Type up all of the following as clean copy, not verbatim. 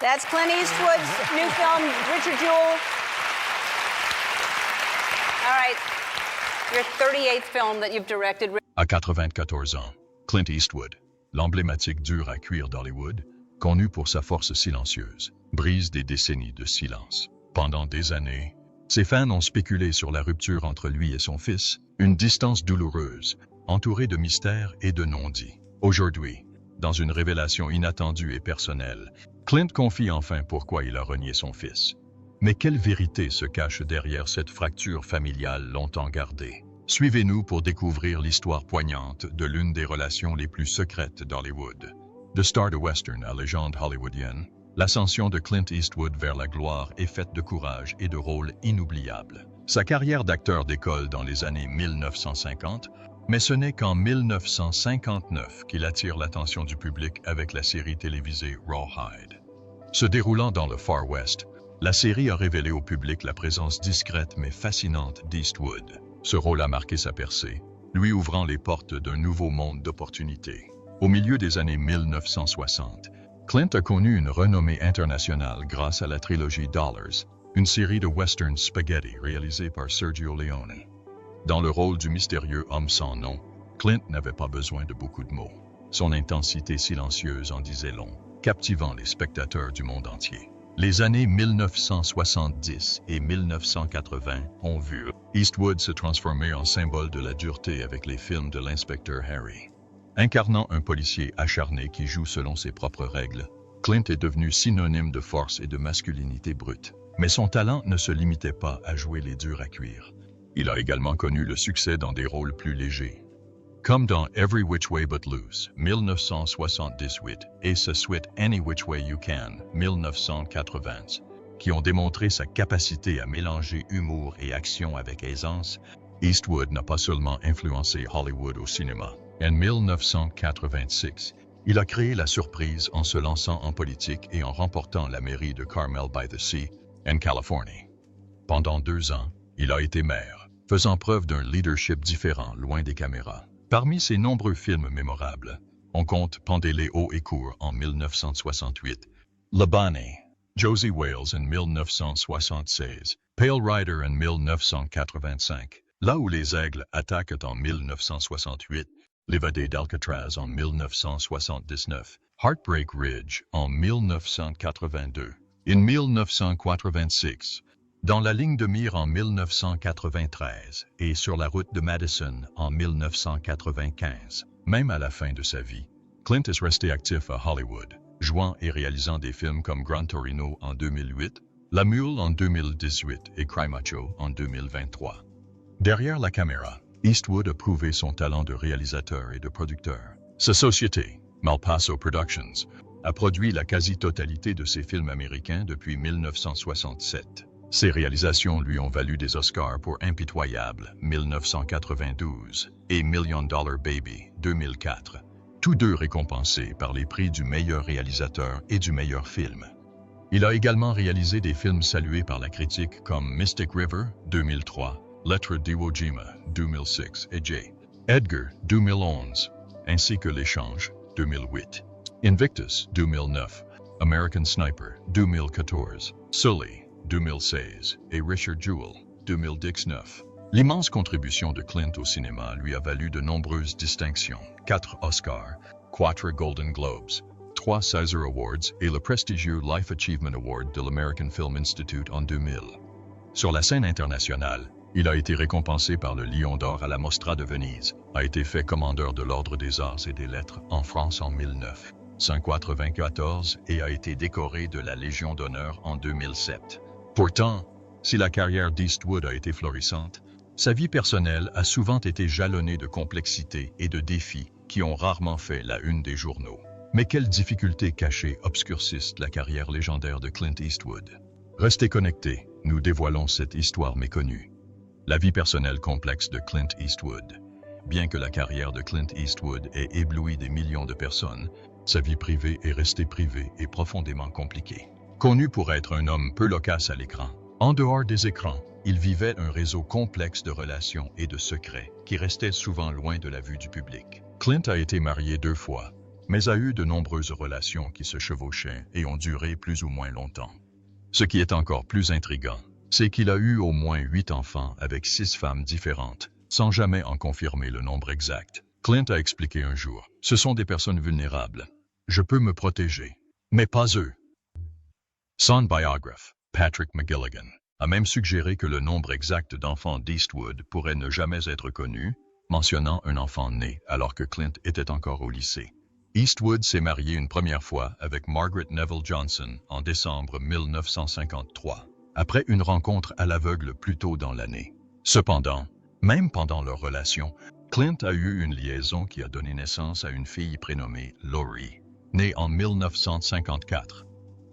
That's Clint Eastwood's new film, Richard Jewell. All right, your 38th film that you've directed. À 94 ans, Clint Eastwood, l'emblématique dur à cuire d'Hollywood, connu pour sa force silencieuse, brise des décennies de silence. Pendant des années, ses fans ont spéculé sur la rupture entre lui et son fils, une distance douloureuse, entourée de mystères et de non-dits. Aujourd'hui, dans une révélation inattendue et personnelle, Clint confie enfin pourquoi il a renié son fils. Mais quelle vérité se cache derrière cette fracture familiale longtemps gardée? Suivez-nous pour découvrir l'histoire poignante de l'une des relations les plus secrètes d'Hollywood. De star de western à légende hollywoodienne, l'ascension de Clint Eastwood vers la gloire est faite de courage et de rôles inoubliables. Sa carrière d'acteur décolle dans les années 1950, mais ce n'est qu'en 1959 qu'il attire l'attention du public avec la série télévisée Rawhide. Se déroulant dans le Far West, la série a révélé au public la présence discrète mais fascinante d'Eastwood. Ce rôle a marqué sa percée, lui ouvrant les portes d'un nouveau monde d'opportunités. Au milieu des années 1960, Clint a connu une renommée internationale grâce à la trilogie Dollars, une série de western spaghetti réalisée par Sergio Leone. Dans le rôle du mystérieux homme sans nom, Clint n'avait pas besoin de beaucoup de mots. Son intensité silencieuse en disait long, captivant les spectateurs du monde entier. Les années 1970 et 1980 ont vu Eastwood se transformer en symbole de la dureté avec les films de l'inspecteur Harry. Incarnant un policier acharné qui joue selon ses propres règles, Clint est devenu synonyme de force et de masculinité brute. Mais son talent ne se limitait pas à jouer les durs à cuire. Il a également connu le succès dans des rôles plus légers. Comme dans Every Which Way But Loose, 1978, et sa suite Any Which Way You Can, 1980, qui ont démontré sa capacité à mélanger humour et action avec aisance, Eastwood n'a pas seulement influencé Hollywood au cinéma. En 1986, il a créé la surprise en se lançant en politique et en remportant la mairie de Carmel by the Sea, en Californie. Pendant 2 ans, il a été maire, faisant preuve d'un leadership différent loin des caméras. Parmi ses nombreux films mémorables, on compte Pendez-les haut et court en 1968, Le Bonnet, Josie Wales en 1976, Pale Rider en 1985, Là où les aigles attaquent en 1968, L'évadé d'Alcatraz en 1979, Heartbreak Ridge en 1982, en 1986, Dans la ligne de mire en 1993 et Sur la route de Madison en 1995. Même à la fin de sa vie, Clint est resté actif à Hollywood, jouant et réalisant des films comme Gran Torino en 2008, La Mule en 2018 et Cry Macho en 2023. Derrière la caméra, Eastwood a prouvé son talent de réalisateur et de producteur. Sa société, Malpaso Productions, a produit la quasi-totalité de ses films américains depuis 1967. Ses réalisations lui ont valu des Oscars pour Impitoyable, 1992, et Million Dollar Baby, 2004, tous deux récompensés par les prix du meilleur réalisateur et du meilleur film. Il a également réalisé des films salués par la critique comme Mystic River, 2003, Lettre d'Iwo Jima, 2006 et J. Edgar, 2011, ainsi que L'Échange, 2008. Invictus, 2009, American Sniper, 2014, Sully, 2016 et Richard Jewell, 2019. L'immense contribution de Clint au cinéma lui a valu de nombreuses distinctions, 4 Oscars, 4 Golden Globes, 3 César Awards et le prestigieux Life Achievement Award de l'American Film Institute en 2000. Sur la scène internationale, il a été récompensé par le Lion d'Or à la Mostra de Venise, a été fait commandeur de l'Ordre des Arts et des Lettres en France en 1994 et a été décoré de la Légion d'honneur en 2007. Pourtant, si la carrière d'Eastwood a été florissante, sa vie personnelle a souvent été jalonnée de complexité et de défis qui ont rarement fait la une des journaux. Mais quelles difficultés cachées obscurcissent la carrière légendaire de Clint Eastwood? Restez connectés, nous dévoilons cette histoire méconnue. La vie personnelle complexe de Clint Eastwood. Bien que la carrière de Clint Eastwood ait ébloui des millions de personnes, sa vie privée est restée privée et profondément compliquée. Connu pour être un homme peu loquace à l'écran, en dehors des écrans, il vivait un réseau complexe de relations et de secrets qui restaient souvent loin de la vue du public. Clint a été marié 2 fois, mais a eu de nombreuses relations qui se chevauchaient et ont duré plus ou moins longtemps. Ce qui est encore plus intriguant, c'est qu'il a eu au moins 8 enfants avec 6 femmes différentes, sans jamais en confirmer le nombre exact. Clint a expliqué un jour, « Ce sont des personnes vulnérables. Je peux me protéger, mais pas eux. » Son biographe, Patrick McGilligan, a même suggéré que le nombre exact d'enfants d'Eastwood pourrait ne jamais être connu, mentionnant un enfant né alors que Clint était encore au lycée. Eastwood s'est marié une première fois avec Margaret Neville Johnson en décembre 1953, après une rencontre à l'aveugle plus tôt dans l'année. Cependant, même pendant leur relation, Clint a eu une liaison qui a donné naissance à une fille prénommée Laurie, née en 1954.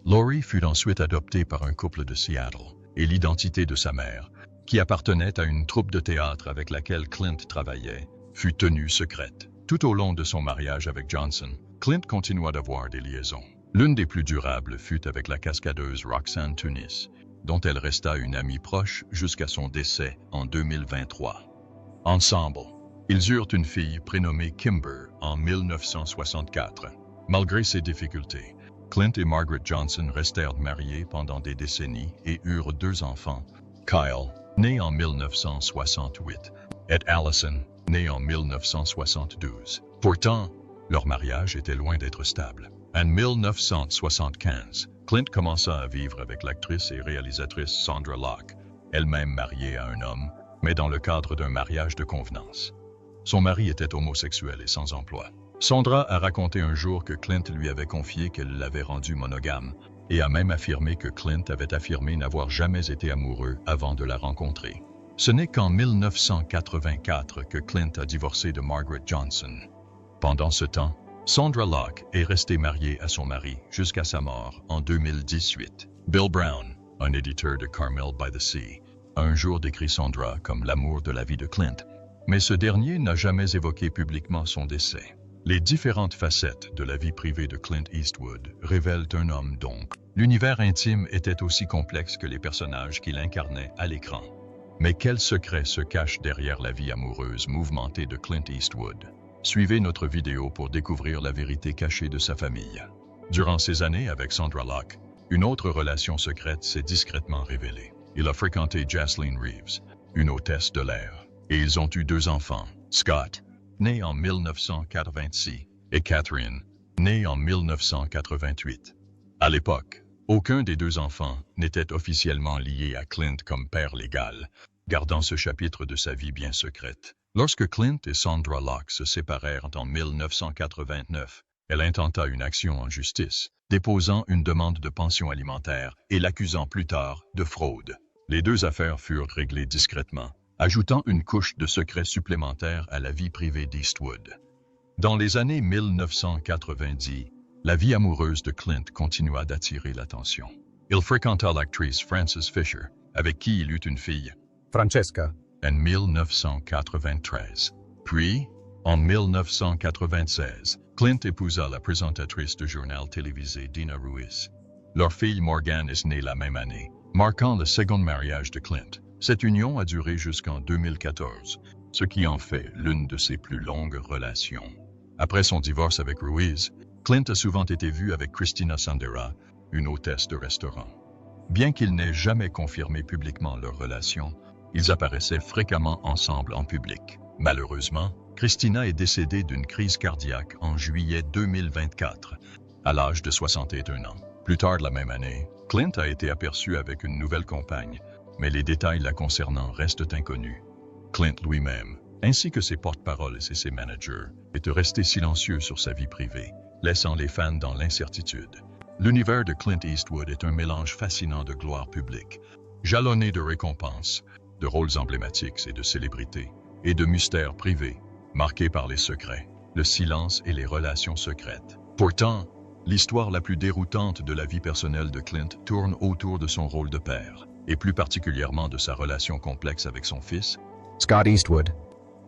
Laurie fut ensuite adoptée par un couple de Seattle, et l'identité de sa mère, qui appartenait à une troupe de théâtre avec laquelle Clint travaillait, fut tenue secrète. Tout au long de son mariage avec Johnson, Clint continua d'avoir des liaisons. L'une des plus durables fut avec la cascadeuse Roxanne Tunis, dont elle resta une amie proche jusqu'à son décès en 2023. Ensemble, ils eurent une fille prénommée Kimber en 1964. Malgré ces difficultés, Clint et Margaret Johnson restèrent mariés pendant des décennies et eurent 2 enfants, Kyle, né en 1968, et Allison, né en 1972. Pourtant, leur mariage était loin d'être stable. En 1975, Clint commença à vivre avec l'actrice et réalisatrice Sondra Locke, elle-même mariée à un homme, mais dans le cadre d'un mariage de convenance. Son mari était homosexuel et sans emploi. Sondra a raconté un jour que Clint lui avait confié qu'elle l'avait rendu monogame et a même affirmé que Clint avait affirmé n'avoir jamais été amoureux avant de la rencontrer. Ce n'est qu'en 1984 que Clint a divorcé de Margaret Johnson. Pendant ce temps, Sondra Locke est restée mariée à son mari jusqu'à sa mort en 2018. Bill Brown, un éditeur de Carmel by the Sea, a un jour décrit Sondra comme l'amour de la vie de Clint, mais ce dernier n'a jamais évoqué publiquement son décès. Les différentes facettes de la vie privée de Clint Eastwood révèlent un homme donc. L'univers intime était aussi complexe que les personnages qu'il incarnait à l'écran. Mais quel secret se cache derrière la vie amoureuse mouvementée de Clint Eastwood? Suivez notre vidéo pour découvrir la vérité cachée de sa famille. Durant ces années avec Sondra Locke, une autre relation secrète s'est discrètement révélée. Il a fréquenté Jasleen Reeves, une hôtesse de l'air, et ils ont eu 2 enfants, Scott, né en 1986, et Catherine, née en 1988. À l'époque, aucun des 2 enfants n'était officiellement lié à Clint comme père légal, gardant ce chapitre de sa vie bien secrète. Lorsque Clint et Sondra Locke se séparèrent en 1989, elle intenta une action en justice, déposant une demande de pension alimentaire et l'accusant plus tard de fraude. Les 2 affaires furent réglées discrètement, ajoutant une couche de secret supplémentaire à la vie privée d'Eastwood. Dans les années 1990, la vie amoureuse de Clint continua d'attirer l'attention. Il fréquenta l'actrice Frances Fisher, avec qui il eut une fille, Francesca, en 1993. Puis, en 1996, Clint épousa la présentatrice de journal télévisé Dina Ruiz. Leur fille Morgan est née la même année, marquant le second mariage de Clint. Cette union a duré jusqu'en 2014, ce qui en fait l'une de ses plus longues relations. Après son divorce avec Ruiz, Clint a souvent été vu avec Christina Sandera, une hôtesse de restaurant. Bien qu'ils n'aient jamais confirmé publiquement leur relation, ils apparaissaient fréquemment ensemble en public. Malheureusement, Christina est décédée d'une crise cardiaque en juillet 2024, à l'âge de 61 ans. Plus tard la même année, Clint a été aperçu avec une nouvelle compagne, mais les détails la concernant restent inconnus. Clint lui-même, ainsi que ses porte-paroles et ses managers, étaient restés silencieux sur sa vie privée, laissant les fans dans l'incertitude. L'univers de Clint Eastwood est un mélange fascinant de gloire publique, jalonné de récompenses, de rôles emblématiques et de célébrités, et de mystères privés, marqués par les secrets, le silence et les relations secrètes. Pourtant, l'histoire la plus déroutante de la vie personnelle de Clint tourne autour de son rôle de père, et plus particulièrement de sa relation complexe avec son fils, Scott Eastwood.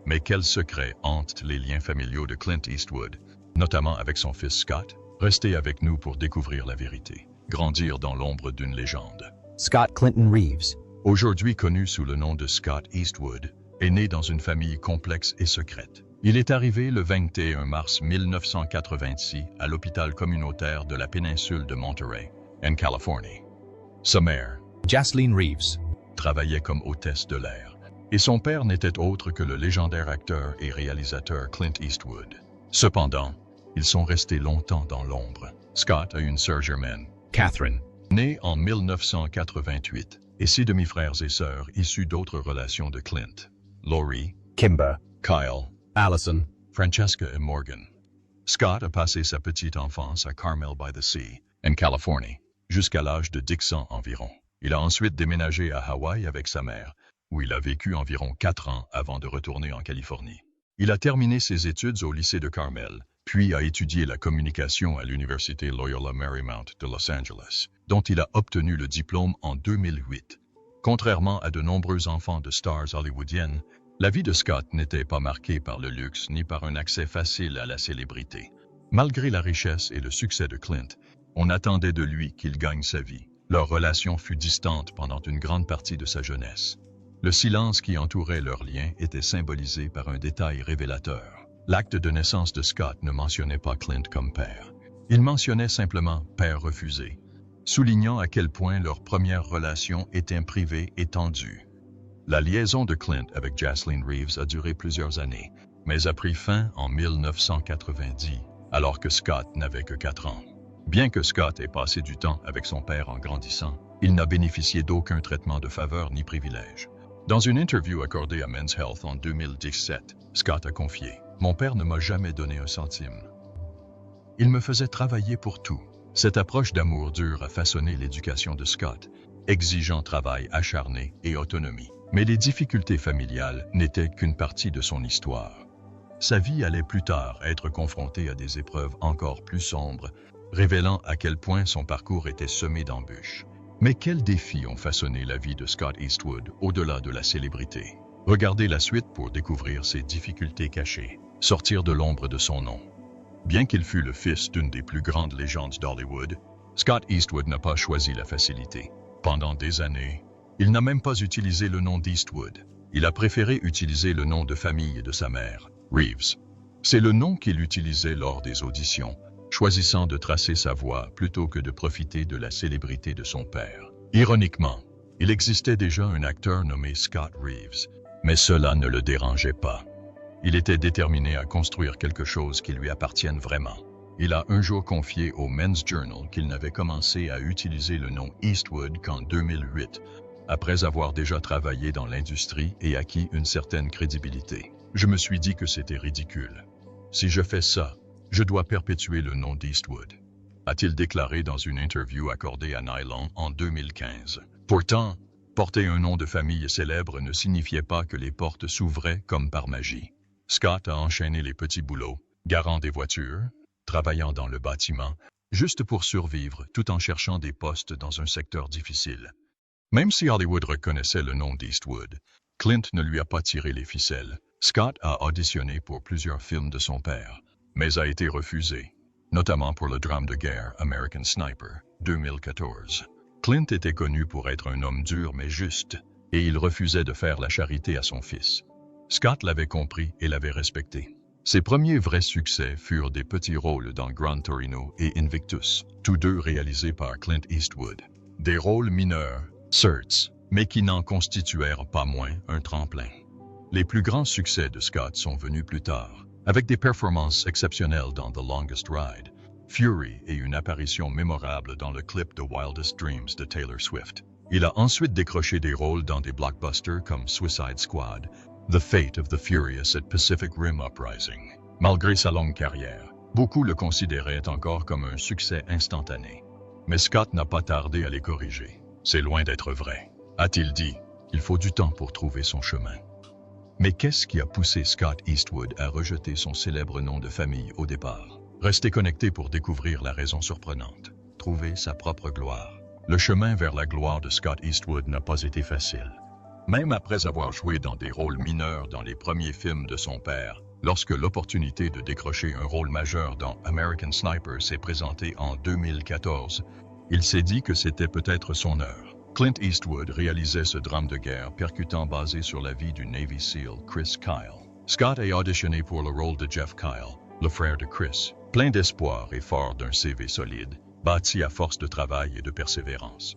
Mais quels secrets hantent les liens familiaux de Clint Eastwood, notamment avec son fils Scott? Restez avec nous pour découvrir la vérité, grandir dans l'ombre d'une légende. Scott Clinton Reeves. Aujourd'hui connu sous le nom de Scott Eastwood, est né dans une famille complexe et secrète. Il est arrivé le 21 mars 1986 à l'hôpital communautaire de la péninsule de Monterey, en Californie. Sa mère Jaslene Reeves. travaillait comme hôtesse de l'air, et son père n'était autre que le légendaire acteur et réalisateur Clint Eastwood. Cependant, ils sont restés longtemps dans l'ombre. Scott a une sœur germaine, Catherine. née en 1988, et 6 demi-frères et sœurs issus d'autres relations de Clint: Laurie, Kimber. Kyle, Allison. Francesca et Morgan. Scott a passé sa petite enfance à Carmel by the Sea, en Californie, jusqu'à l'âge de 10 ans environ. Il a ensuite déménagé à Hawaï avec sa mère, où il a vécu environ 4 ans avant de retourner en Californie. Il a terminé ses études au lycée de Carmel, puis a étudié la communication à l'université Loyola Marymount de Los Angeles, dont il a obtenu le diplôme en 2008. Contrairement à de nombreux enfants de stars hollywoodiennes, la vie de Scott n'était pas marquée par le luxe ni par un accès facile à la célébrité. Malgré la richesse et le succès de Clint, on attendait de lui qu'il gagne sa vie. Leur relation fut distante pendant une grande partie de sa jeunesse. Le silence qui entourait leur lien était symbolisé par un détail révélateur. L'acte de naissance de Scott ne mentionnait pas Clint comme père. Il mentionnait simplement « père refusé », soulignant à quel point leur première relation était privée et tendue. La liaison de Clint avec Jaslene Reeves a duré plusieurs années, mais a pris fin en 1990, alors que Scott n'avait que 4 ans. Bien que Scott ait passé du temps avec son père en grandissant, il n'a bénéficié d'aucun traitement de faveur ni privilège. Dans une interview accordée à Men's Health en 2017, Scott a confié « Mon père ne m'a jamais donné un centime. Il me faisait travailler pour tout. » Cette approche d'amour dur a façonné l'éducation de Scott, exigeant travail acharné et autonomie. Mais les difficultés familiales n'étaient qu'une partie de son histoire. Sa vie allait plus tard être confrontée à des épreuves encore plus sombres, révélant à quel point son parcours était semé d'embûches. Mais quels défis ont façonné la vie de Scott Eastwood au-delà de la célébrité? Regardez la suite pour découvrir ses difficultés cachées, sortir de l'ombre de son nom. Bien qu'il fût le fils d'une des plus grandes légendes d'Hollywood, Scott Eastwood n'a pas choisi la facilité. Pendant des années, il n'a même pas utilisé le nom d'Eastwood. Il a préféré utiliser le nom de famille de sa mère, Reeves. C'est le nom qu'il utilisait lors des auditions, choisissant de tracer sa voie plutôt que de profiter de la célébrité de son père. Ironiquement, il existait déjà un acteur nommé Scott Reeves, mais cela ne le dérangeait pas. Il était déterminé à construire quelque chose qui lui appartienne vraiment. Il a un jour confié au Men's Journal qu'il n'avait commencé à utiliser le nom Eastwood qu'en 2008, après avoir déjà travaillé dans l'industrie et acquis une certaine crédibilité. Je me suis dit que c'était ridicule. Si je fais ça, je dois perpétuer le nom d'Eastwood, a-t-il déclaré dans une interview accordée à Nylon en 2015. Pourtant, porter un nom de famille célèbre ne signifiait pas que les portes s'ouvraient comme par magie. Scott a enchaîné les petits boulots, garant des voitures, travaillant dans le bâtiment, juste pour survivre tout en cherchant des postes dans un secteur difficile. Même si Hollywood reconnaissait le nom d'Eastwood, Clint ne lui a pas tiré les ficelles. Scott a auditionné pour plusieurs films de son père, mais a été refusé, notamment pour le drame de guerre American Sniper, 2014. Clint était connu pour être un homme dur mais juste, et il refusait de faire la charité à son fils. Scott l'avait compris et l'avait respecté. Ses premiers vrais succès furent des petits rôles dans Gran Torino et Invictus, tous deux réalisés par Clint Eastwood. Des rôles mineurs, certes, mais qui n'en constituèrent pas moins un tremplin. Les plus grands succès de Scott sont venus plus tard, avec des performances exceptionnelles dans The Longest Ride, Fury et une apparition mémorable dans le clip The Wildest Dreams de Taylor Swift. Il a ensuite décroché des rôles dans des blockbusters comme Suicide Squad, The Fate of the Furious et Pacific Rim Uprising. Malgré sa longue carrière, beaucoup le considéraient encore comme un succès instantané. Mais Scott n'a pas tardé à les corriger. C'est loin d'être vrai. A-t-il dit, il faut du temps pour trouver son chemin. Mais qu'est-ce qui a poussé Scott Eastwood à rejeter son célèbre nom de famille au départ? Restez connectés pour découvrir la raison surprenante. Trouver sa propre gloire. Le chemin vers la gloire de Scott Eastwood n'a pas été facile. Même après avoir joué dans des rôles mineurs dans les premiers films de son père, lorsque l'opportunité de décrocher un rôle majeur dans American Sniper s'est présentée en 2014, il s'est dit que c'était peut-être son heure. Clint Eastwood réalisait ce drame de guerre percutant basé sur la vie du Navy SEAL Chris Kyle. Scott a auditionné pour le rôle de Jeff Kyle, le frère de Chris, plein d'espoir et fort d'un CV solide, bâti à force de travail et de persévérance.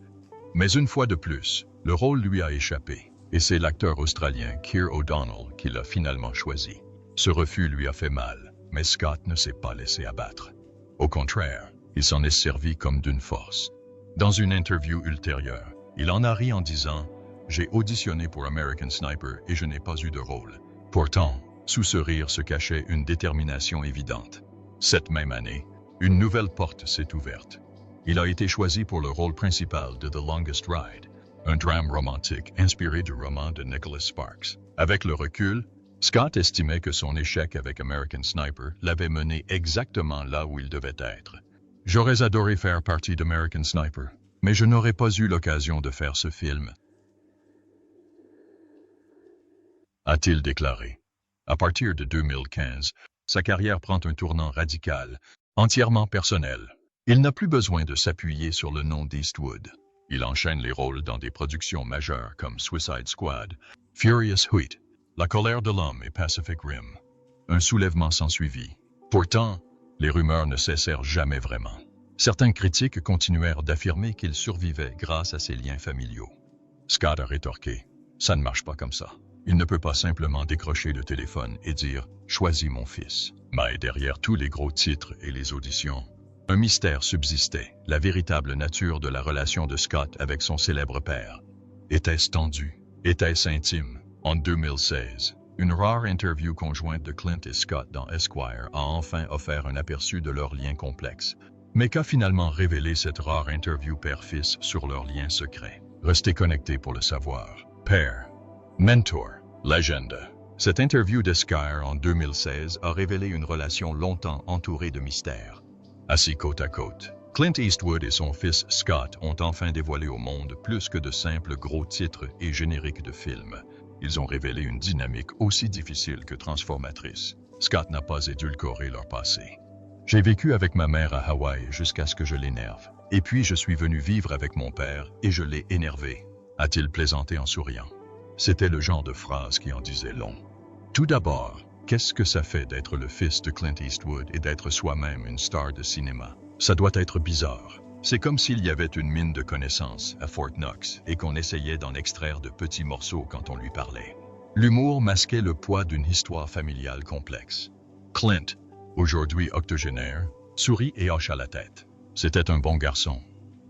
Mais une fois de plus, le rôle lui a échappé, et c'est l'acteur australien Keir O'Donnell qui l'a finalement choisi. Ce refus lui a fait mal, mais Scott ne s'est pas laissé abattre. Au contraire, il s'en est servi comme d'une force. Dans une interview ultérieure, il en a ri en disant « J'ai auditionné pour American Sniper et je n'ai pas eu de rôle. » Pourtant, sous ce rire se cachait une détermination évidente. Cette même année, une nouvelle porte s'est ouverte. Il a été choisi pour le rôle principal de The Longest Ride, un drame romantique inspiré du roman de Nicholas Sparks. Avec le recul, Scott estimait que son échec avec American Sniper l'avait mené exactement là où il devait être. « J'aurais adoré faire partie d'American Sniper, mais je n'aurais pas eu l'occasion de faire ce film, » a-t-il déclaré. À partir de 2015, sa carrière prend un tournant radical, entièrement personnel. Il n'a plus besoin de s'appuyer sur le nom d'Eastwood. Il enchaîne les rôles dans des productions majeures comme Suicide Squad, Furious 8, La colère de l'homme et Pacific Rim. Un soulèvement s'ensuivit. Pourtant, les rumeurs ne cessèrent jamais vraiment. Certains critiques continuèrent d'affirmer qu'il survivait grâce à ses liens familiaux. Scott a rétorqué « Ça ne marche pas comme ça. Il ne peut pas simplement décrocher le téléphone et dire « Choisis mon fils ». Mais derrière tous les gros titres et les auditions, un mystère subsistait, la véritable nature de la relation de Scott avec son célèbre père. Était-ce tendu? Était-ce intime? En 2016, une rare interview conjointe de Clint et Scott dans Esquire a enfin offert un aperçu de leur lien complexe. Mais qu'a finalement révélé cette rare interview père-fils sur leur lien secret? Restez connectés pour le savoir. Père, mentor, légende. Cette interview d'Esquire en 2016 a révélé une relation longtemps entourée de mystères. Assis côte à côte, Clint Eastwood et son fils Scott ont enfin dévoilé au monde plus que de simples gros titres et génériques de films. Ils ont révélé une dynamique aussi difficile que transformatrice. Scott n'a pas édulcoré leur passé. J'ai vécu avec ma mère à Hawaï jusqu'à ce que je l'énerve. Et puis je suis venu vivre avec mon père et je l'ai énervé, a-t-il plaisanté en souriant. C'était le genre de phrase qui en disait long. Tout d'abord, qu'est-ce que ça fait d'être le fils de Clint Eastwood et d'être soi-même une star de cinéma? Ça doit être bizarre. C'est comme s'il y avait une mine de connaissances à Fort Knox et qu'on essayait d'en extraire de petits morceaux quand on lui parlait. L'humour masquait le poids d'une histoire familiale complexe. Clint, aujourd'hui octogénaire, sourit et hocha la tête. C'était un bon garçon,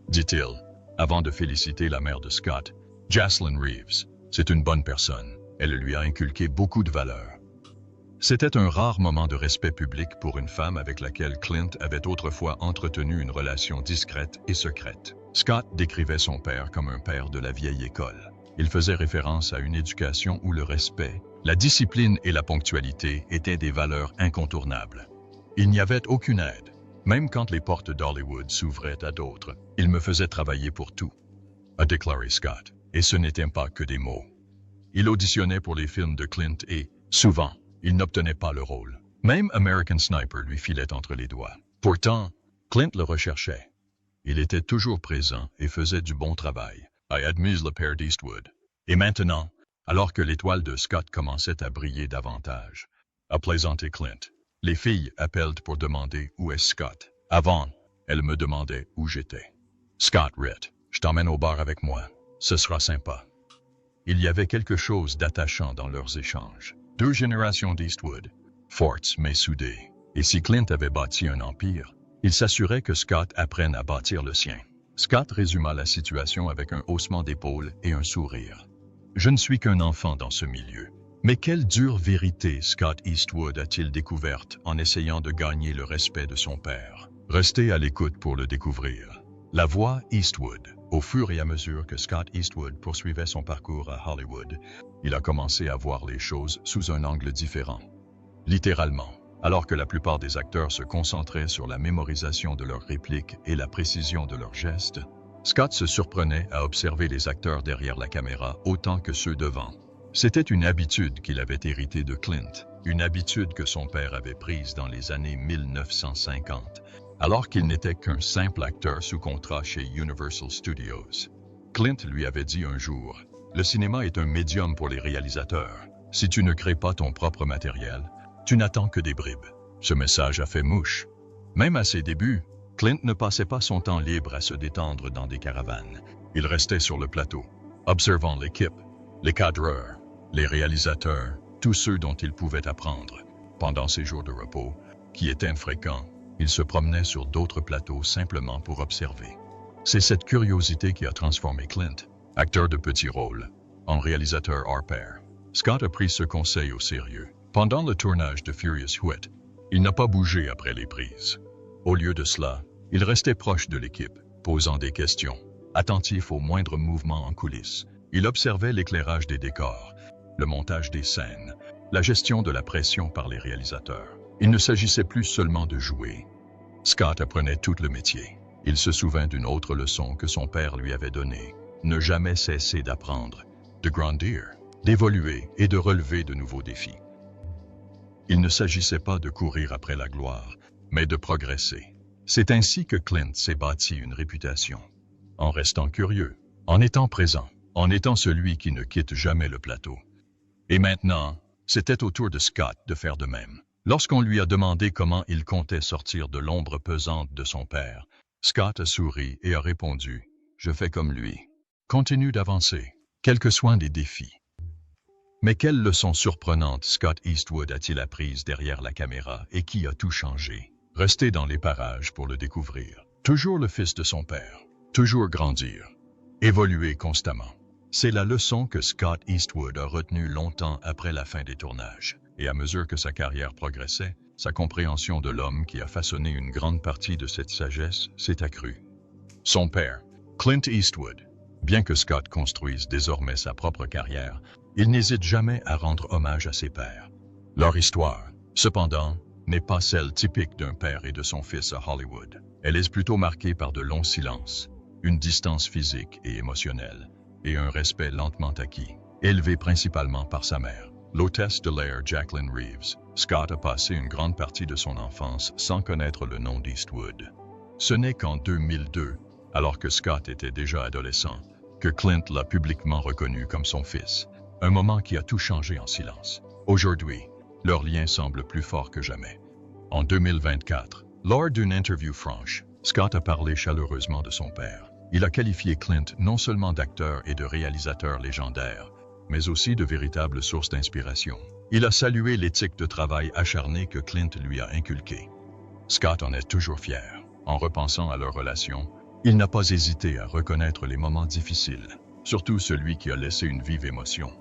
dit-il, avant de féliciter la mère de Scott, Jocelyn Reeves. C'est une bonne personne. Elle lui a inculqué beaucoup de valeurs. C'était un rare moment de respect public pour une femme avec laquelle Clint avait autrefois entretenu une relation discrète et secrète. Scott décrivait son père comme un père de la vieille école. Il faisait référence à une éducation où le respect, la discipline et la ponctualité étaient des valeurs incontournables. Il n'y avait aucune aide. Même quand les portes d'Hollywood s'ouvraient à d'autres, il me faisait travailler pour tout, a déclaré Scott. Et ce n'était pas que des mots. Il auditionnait pour les films de Clint et, souvent, il n'obtenait pas le rôle. Même American Sniper lui filait entre les doigts. Pourtant, Clint le recherchait. Il était toujours présent et faisait du bon travail, a admis le père d'Eastwood. Et maintenant, alors que l'étoile de Scott commençait à briller davantage, a plaisanté Clint. Les filles appellent pour demander où est Scott. Avant, elles me demandaient où j'étais. Scott Ritt, je t'emmène au bar avec moi. Ce sera sympa. Il y avait quelque chose d'attachant dans leurs échanges. Deux générations d'Eastwood, fortes mais soudées. Et si Clint avait bâti un empire, il s'assurait que Scott apprenne à bâtir le sien. Scott résuma la situation avec un haussement d'épaule et un sourire. Je ne suis qu'un enfant dans ce milieu. Mais quelle dure vérité Scott Eastwood a-t-il découverte en essayant de gagner le respect de son père? Restez à l'écoute pour le découvrir. La voix Eastwood. Au fur et à mesure que Scott Eastwood poursuivait son parcours à Hollywood, il a commencé à voir les choses sous un angle différent. Littéralement, alors que la plupart des acteurs se concentraient sur la mémorisation de leurs répliques et la précision de leurs gestes, Scott se surprenait à observer les acteurs derrière la caméra autant que ceux devant. C'était une habitude qu'il avait héritée de Clint, une habitude que son père avait prise dans les années 1950, alors qu'il n'était qu'un simple acteur sous contrat chez Universal Studios. Clint lui avait dit un jour « Le cinéma est un médium pour les réalisateurs. Si tu ne crées pas ton propre matériel, tu n'attends que des bribes. Ce message a fait mouche. Même à ses débuts, Clint ne passait pas son temps libre à se détendre dans des caravanes. Il restait sur le plateau, observant l'équipe, les cadreurs, les réalisateurs, tous ceux dont il pouvait apprendre. Pendant ses jours de repos, qui étaient infréquents, il se promenait sur d'autres plateaux simplement pour observer. C'est cette curiosité qui a transformé Clint, acteur de petits rôles, en réalisateur hors pair. Scott a pris ce conseil au sérieux. Pendant le tournage de Furious 8, il n'a pas bougé après les prises. Au lieu de cela, il restait proche de l'équipe, posant des questions, attentif aux moindres mouvements en coulisses. Il observait l'éclairage des décors, le montage des scènes, la gestion de la pression par les réalisateurs. Il ne s'agissait plus seulement de jouer. Scott apprenait tout le métier. Il se souvint d'une autre leçon que son père lui avait donnée. Ne jamais cesser d'apprendre, de grandir, d'évoluer et de relever de nouveaux défis. Il ne s'agissait pas de courir après la gloire, mais de progresser. C'est ainsi que Clint s'est bâti une réputation. En restant curieux, en étant présent, en étant celui qui ne quitte jamais le plateau. Et maintenant, c'était au tour de Scott de faire de même. Lorsqu'on lui a demandé comment il comptait sortir de l'ombre pesante de son père, Scott a souri et a répondu « Je fais comme lui. Continue d'avancer, quels que soient les défis. » Mais quelle leçon surprenante Scott Eastwood a-t-il apprise derrière la caméra et qui a tout changé? Rester dans les parages pour le découvrir. Toujours le fils de son père. Toujours grandir. Évoluer constamment. C'est la leçon que Scott Eastwood a retenue longtemps après la fin des tournages. Et à mesure que sa carrière progressait, sa compréhension de l'homme qui a façonné une grande partie de cette sagesse s'est accrue. Son père, Clint Eastwood, bien que Scott construise désormais sa propre carrière, il n'hésite jamais à rendre hommage à ses pères. Leur histoire, cependant, n'est pas celle typique d'un père et de son fils à Hollywood. Elle est plutôt marquée par de longs silences, une distance physique et émotionnelle, et un respect lentement acquis, élevé principalement par sa mère. L'hôtesse de l'air Jacqueline Reeves, Scott a passé une grande partie de son enfance sans connaître le nom d'Eastwood. Ce n'est qu'en 2002, alors que Scott était déjà adolescent, que Clint l'a publiquement reconnu comme son fils, un moment qui a tout changé en silence. Aujourd'hui, leur lien semble plus fort que jamais. En 2024, lors d'une interview franche, Scott a parlé chaleureusement de son père. Il a qualifié Clint non seulement d'acteur et de réalisateur légendaire, mais aussi de véritable source d'inspiration. Il a salué l'éthique de travail acharnée que Clint lui a inculquée. Scott en est toujours fier. En repensant à leur relation, il n'a pas hésité à reconnaître les moments difficiles, surtout celui qui a laissé une vive émotion.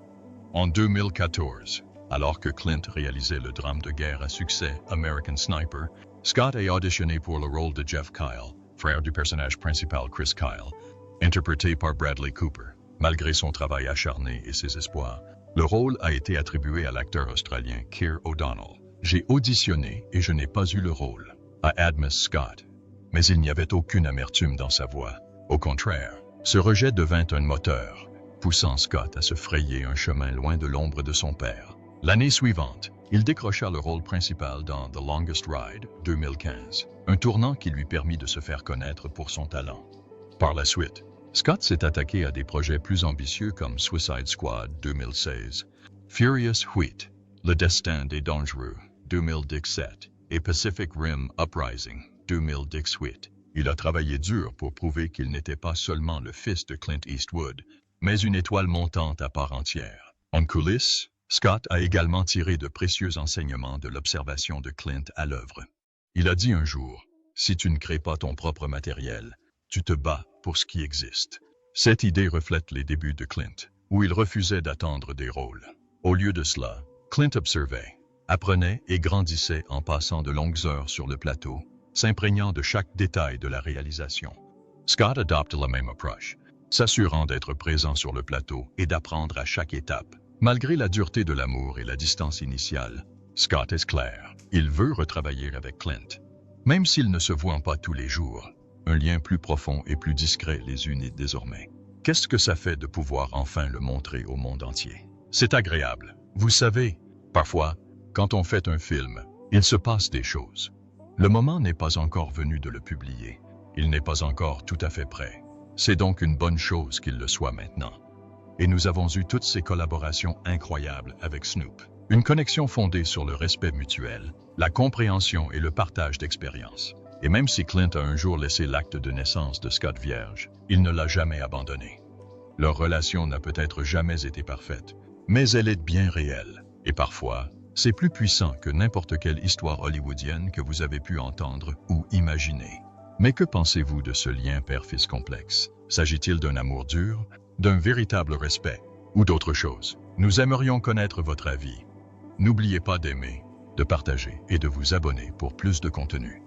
En 2014, alors que Clint réalisait le drame de guerre à succès American Sniper, Scott a auditionné pour le rôle de Jeff Kyle, frère du personnage principal Chris Kyle, interprété par Bradley Cooper. Malgré son travail acharné et ses espoirs, le rôle a été attribué à l'acteur australien Keir O'Donnell. J'ai auditionné et je n'ai pas eu le rôle, a admis Scott. Mais il n'y avait aucune amertume dans sa voix. Au contraire, ce rejet devint un moteur, poussant Scott à se frayer un chemin loin de l'ombre de son père. L'année suivante, il décrocha le rôle principal dans The Longest Ride 2015, un tournant qui lui permit de se faire connaître pour son talent. Par la suite, Scott s'est attaqué à des projets plus ambitieux comme Suicide Squad 2016, Furious 8, Le Destin des Dangereux 2017 et Pacific Rim Uprising 2018. Il a travaillé dur pour prouver qu'il n'était pas seulement le fils de Clint Eastwood, mais une étoile montante à part entière. En coulisses, Scott a également tiré de précieux enseignements de l'observation de Clint à l'œuvre. Il a dit un jour, « Si tu ne crées pas ton propre matériel, tu te bats pour ce qui existe. » Cette idée reflète les débuts de Clint, où il refusait d'attendre des rôles. Au lieu de cela, Clint observait, apprenait et grandissait en passant de longues heures sur le plateau, s'imprégnant de chaque détail de la réalisation. Scott adopte la même approche, s'assurant d'être présent sur le plateau et d'apprendre à chaque étape. Malgré la dureté de l'amour et la distance initiale, Scott est clair, il veut retravailler avec Clint. Même s'ils ne se voient pas tous les jours, un lien plus profond et plus discret les unit désormais. Qu'est-ce que ça fait de pouvoir enfin le montrer au monde entier? C'est agréable. Vous savez, parfois, quand on fait un film, il se passe des choses. Le moment n'est pas encore venu de le publier. Il n'est pas encore tout à fait prêt. C'est donc une bonne chose qu'il le soit maintenant. Et nous avons eu toutes ces collaborations incroyables avec Snoop. Une connexion fondée sur le respect mutuel, la compréhension et le partage d'expériences. Et même si Clint a un jour laissé l'acte de naissance de Scott vierge, il ne l'a jamais abandonné. Leur relation n'a peut-être jamais été parfaite, mais elle est bien réelle. Et parfois, c'est plus puissant que n'importe quelle histoire hollywoodienne que vous avez pu entendre ou imaginer. Mais que pensez-vous de ce lien père-fils complexe? S'agit-il d'un amour dur, d'un véritable respect ou d'autre chose? Nous aimerions connaître votre avis. N'oubliez pas d'aimer, de partager et de vous abonner pour plus de contenu.